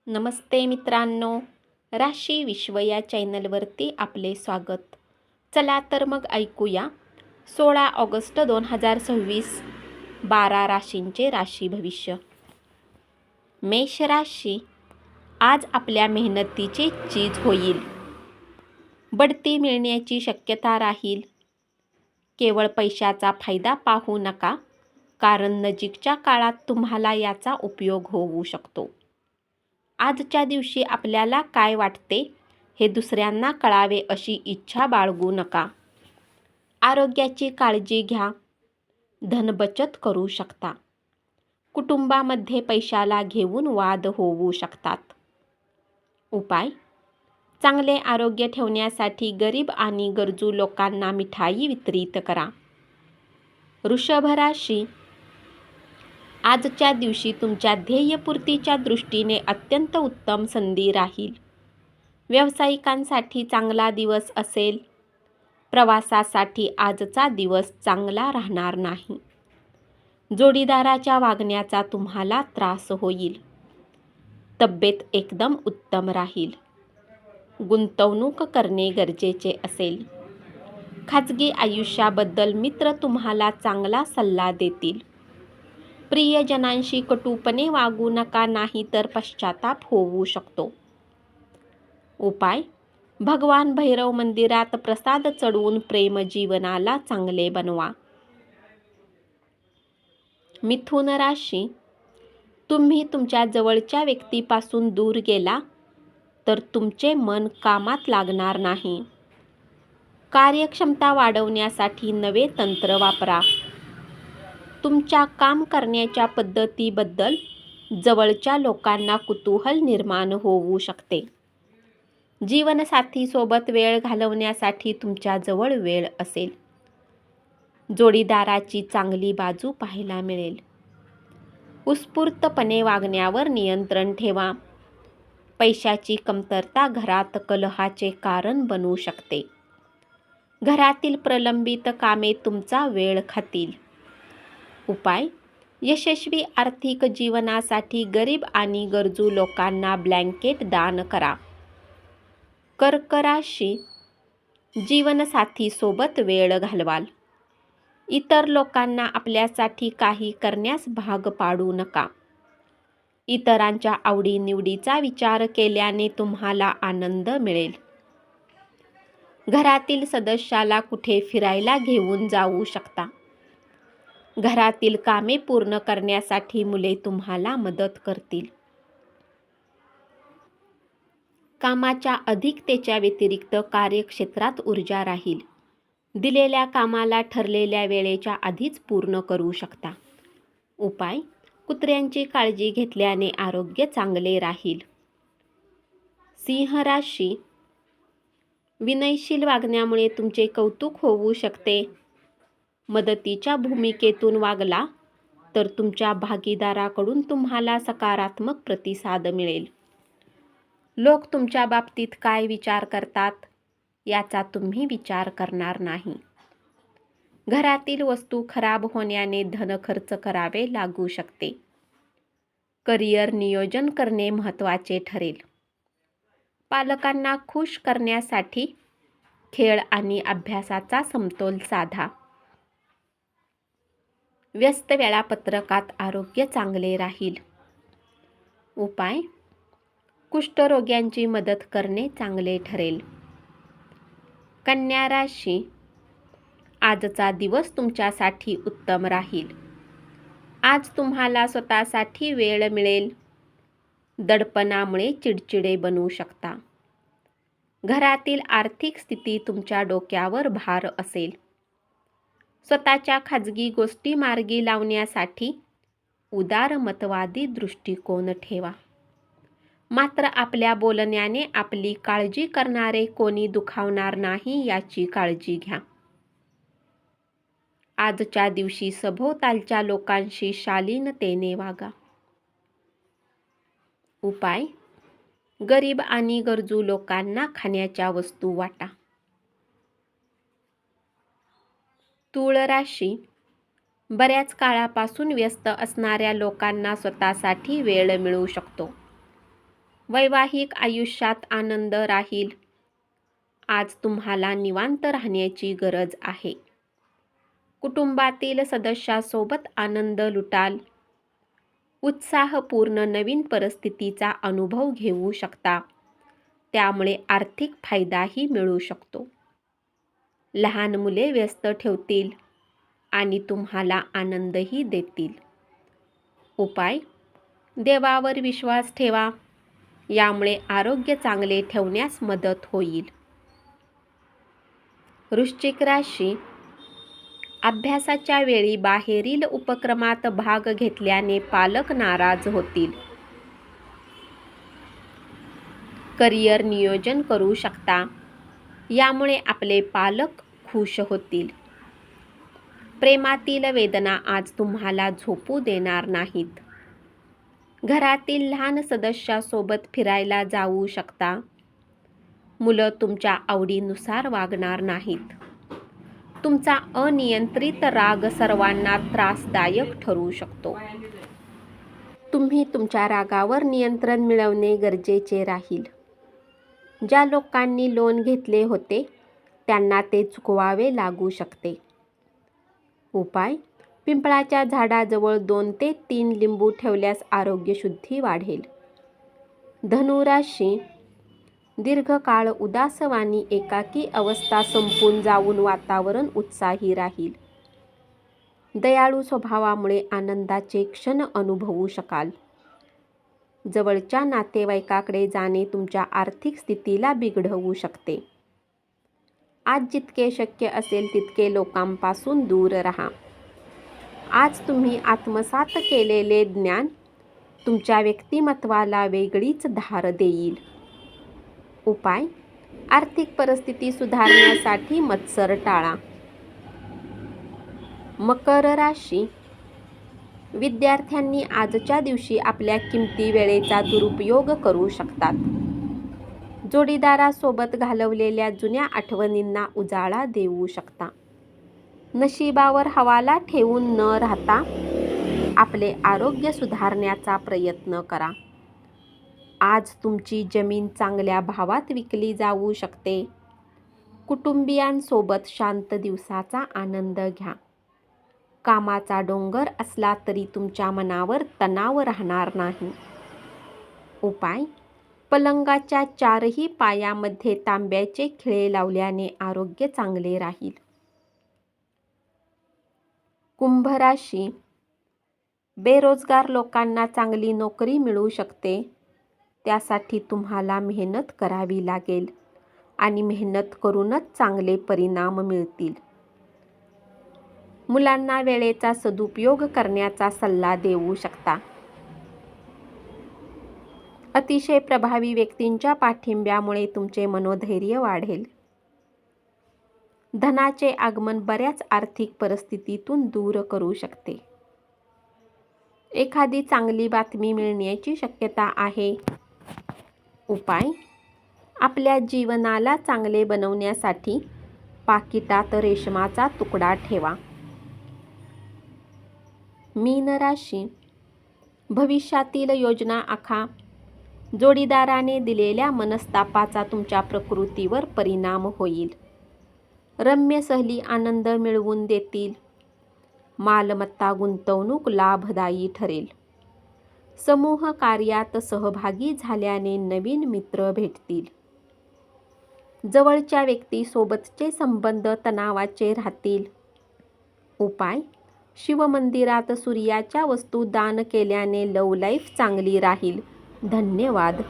नमस्ते मित्रांनो, राशी विश्व या चॅनलवरती आपले स्वागत. चला तर मग ऐकूया 16 ऑगस्ट 2026 12 राशींचे राशी भविष्य. मेष राशी, आज आपल्या मेहनतीची चीज होईल. बढती मिळण्याची शक्यता राहील. केवळ पैशाचा फायदा पाहू नका, कारण नजीकच्या काळात तुम्हाला याचा उपयोग होऊ शकतो. आजच्या दिवशी आपल्याला काय वाटते हे दुसऱ्यांना कळावे अशी इच्छा बाळगू नका. आरोग्याची काळजी घ्या. धन बचत करू शकता. कुटुंबामध्ये पैशाला घेऊन वाद होऊ शकतात. उपाय: चांगले आरोग्य ठेवण्यासाठी गरीब आणि गरजू लोकांना मिठाई वितरित करा. वृषभ राशी, आजच्या दिवशी तुमच्या ध्येयपूर्तीच्या दृष्टीने अत्यंत उत्तम संधी राहील. व्यावसायिकांसाठी चांगला दिवस असेल. प्रवासासाठी आजचा दिवस चांगला राहणार नाही. जोडीदाराच्या वागण्याचा तुम्हाला त्रास होईल. तब्येत एकदम उत्तम राहील. गुंतवणूक करणे गरजेचे असेल. खाजगी आयुष्याबद्दल मित्र तुम्हाला चांगला सल्ला देतील. प्रियजनांशी कटूपणे वागू नका, नाही तर पश्चाताप होऊ शकतो. उपाय: भगवान भैरव मंदिरात प्रसाद चढवून प्रेम जीवनाला चांगले बनवा. मिथुन राशी, तुम्ही तुमच्या जवळच्या व्यक्तीपासून दूर गेला तर तुमचे मन कामात लागणार नाही. कार्यक्षमता वाढवण्यासाठी नवे तंत्र वापरा. तुमच्या काम करण्याच्या पद्धतीबद्दल जवळच्या लोकांना कुतूहल निर्माण होऊ शकते. जीवनसाथीसोबत वेळ घालवण्यासाठी तुमच्याजवळ वेळ असेल. जोडीदाराची चांगली बाजू पाहायला मिळेल. उत्स्फूर्तपणे वागण्यावर नियंत्रण ठेवा. पैशाची कमतरता घरात कलहाचे कारण बनू शकते. घरातील प्रलंबित कामे तुमचा वेळ खातील. उपाय: यशस्वी आर्थिक जीवनासाठी गरीब आणि गरजू लोकांना ब्लँकेट दान करा. कर्क राशी, जीवनसाथीसोबत वेळ घालवाल. इतर लोकांना आपल्यासाठी काही करण्यास भाग पाडू नका. इतरांच्या आवडीनिवडीचा विचार केल्याने तुम्हाला आनंद मिळेल. घरातील सदस्याला कुठे फिरायला घेऊन जाऊ शकता. घरातील कामे पूर्ण करण्यासाठी मुले तुम्हाला मदत करतील. कामाच्या अधिकतेच्या व्यतिरिक्त कार्यक्षेत्रात ऊर्जा राहील. दिलेल्या कामाला ठरलेल्या वेळेच्या आधीच पूर्ण करू शकता. उपाय: कुत्र्यांची काळजी घेतल्याने आरोग्य चांगले राहील. सिंह राशी, विनयशील वागण्यामुळे तुमचे कौतुक होऊ शकते. मदतीच्या भूमिकेतून वागला तर तुमच्या भागीदाराकडून तुम्हाला सकारात्मक प्रतिसाद मिळेल. लोक तुमच्या बाबतीत काय विचार करतात याचा तुम्ही विचार करणार नाही. घरातील वस्तू खराब होण्याने धन खर्च करावे लागू शकते. करिअर नियोजन करणे महत्त्वाचे ठरेल. पालकांना खुश करण्यासाठी खेळ आणि अभ्यासाचा समतोल साधा. व्यस्त वेळापत्रकात आरोग्य चांगले राहील. उपाय: कुष्ठरोग्यांची मदत करणे चांगले ठरेल. कन्या राशी, आजचा दिवस तुमच्यासाठी उत्तम राहील. आज तुम्हाला स्वतःसाठी वेळ मिळेल. दडपणामुळे चिडचिडे बनू शकता. घरातील आर्थिक स्थिती तुमच्या डोक्यावर भार असेल. स्वतःच्या खाजगी गोष्टी मार्गी लावण्यासाठी उदारमतवादी दृष्टिकोन ठेवा. मात्र आपल्या बोलण्याने आपली काळजी करणारे कोणी दुखावणार नाही याची काळजी घ्या. आजच्या दिवशी सभोवतालच्या लोकांशी शालीनतेने वागा. उपाय: गरीब आणि गरजू लोकांना खाण्याच्या वस्तू वाटा. तूळ राशी, बऱ्याच काळापासून व्यस्त असणाऱ्या लोकांना स्वतःसाठी वेळ मिळू शकतो. वैवाहिक आयुष्यात आनंद राहील. आज तुम्हाला निवांत राहण्याची गरज आहे. कुटुंबातील सदस्यासोबत आनंद लुटाल. उत्साहपूर्ण नवीन परिस्थितीचा अनुभव घेऊ शकता. त्यामुळे आर्थिक फायदाही मिळू शकतो. लहान मुले व्यस्त ठेवतील आणि तुम्हाला आनंदही देतील. उपाय: देवावर विश्वास ठेवा. यामुळे आरोग्य चांगले ठेवण्यास मदत होईल. वृश्चिक राशी: अभ्यासाच्या वेळी बाहेरील उपक्रमात भाग घेतल्याने पालक नाराज होतील. करिअर नियोजन करू शकता. यामुळे आपले पालक खुश होतील. प्रेमातील वेदना आज तुम्हाला झोपू देणार नाहीत. घरातील लहान सदस्यासोबत फिरायला जाऊ शकता. मुलं तुमच्या आवडीनुसार वागणार नाहीत. तुमचा अनियंत्रित राग सर्वांना त्रासदायक ठरू शकतो. तुम्ही तुमच्या रागावर नियंत्रण मिळवणे गरजेचे राहील. ज्या लोकांनी लोन घेतले होते त्यांना ते चुकवावे लागू शकते. उपाय: पिंपळाच्या झाडाजवळ 2 ते 3 लिंबू ठेवल्यास आरोग्यशुद्धी वाढेल. धनुराशी: दीर्घकाळ उदासवाणी एकाकी अवस्था संपून जाऊन वातावरण उत्साही राहील. दयाळू स्वभावामुळे आनंदाचे क्षण अनुभवू शकाल. जवळच्या नातेवाईकाकडे जाणे तुमच्या आर्थिक स्थितीला बिघडवू शकते. आज जितके शक्य असेल तितके लोकांपासून दूर राहा. आज तुम्ही आत्मसात केलेले ज्ञान तुमच्या व्यक्तिमत्वाला वेगळीच धार देईल. उपाय: आर्थिक परिस्थिती सुधारण्यासाठी मत्सर टाळा. मकर राशी: विद्यार्थ्यांनी आजच्या दिवशी आपल्या किमती वेळेचा दुरुपयोग करू शकतात. जोडीदारासोबत घालवलेल्या जुन्या आठवणींना उजाळा देऊ शकता. नशिबावर हवाला ठेवून न राहता आपले आरोग्य सुधारण्याचा प्रयत्न करा. आज तुमची जमीन चांगल्या भावात विकली जाऊ शकते. कुटुंबियांसोबत शांत दिवसाचा आनंद घ्या. कामाचा डोंगर असला तरी तुमच्या मनावर तणाव राहणार नाही. उपाय: पलंगाच्या 4ही पायामध्ये तांब्याचे खिळे लावल्याने आरोग्य चांगले राहील. कुंभ राशी: बेरोजगार लोकांना चांगली नोकरी मिळू शकते. त्यासाठी तुम्हाला मेहनत करावी लागेल आणि मेहनत करूनच चांगले परिणाम मिळतील. मुलांना वेळेचा सदुपयोग करण्याचा सल्ला देऊ शकता. अतिशय प्रभावी व्यक्तींच्या पाठिंब्यामुळे तुमचे मनोधैर्य वाढेल. धनाचे आगमन बऱ्याच आर्थिक परिस्थितीतून दूर करू शकते. एखादी चांगली बातमी मिळण्याची शक्यता आहे. उपाय: आपल्या जीवनाला चांगले बनवण्यासाठी पाकिटात रेशमाचा तुकडा ठेवा. मीन राशी: भविष्यातील योजना आखा. जोडीदाराने दिलेल्या मनस्तापाचा तुमच्या प्रकृतीवर परिणाम होईल. रम्य सहली आनंद मिळवून देतील. मालमत्ता गुंतवणूक लाभदायी ठरेल. समूह कार्यात सहभागी झाल्याने नवीन मित्र भेटतील. जवळच्या व्यक्तीसोबतचे संबंध तणावाचे राहतील. उपाय: शिवमंदिरात सूर्याच्या वस्तू दान केल्याने लव्ह लाईफ चांगली राहील. धन्यवाद.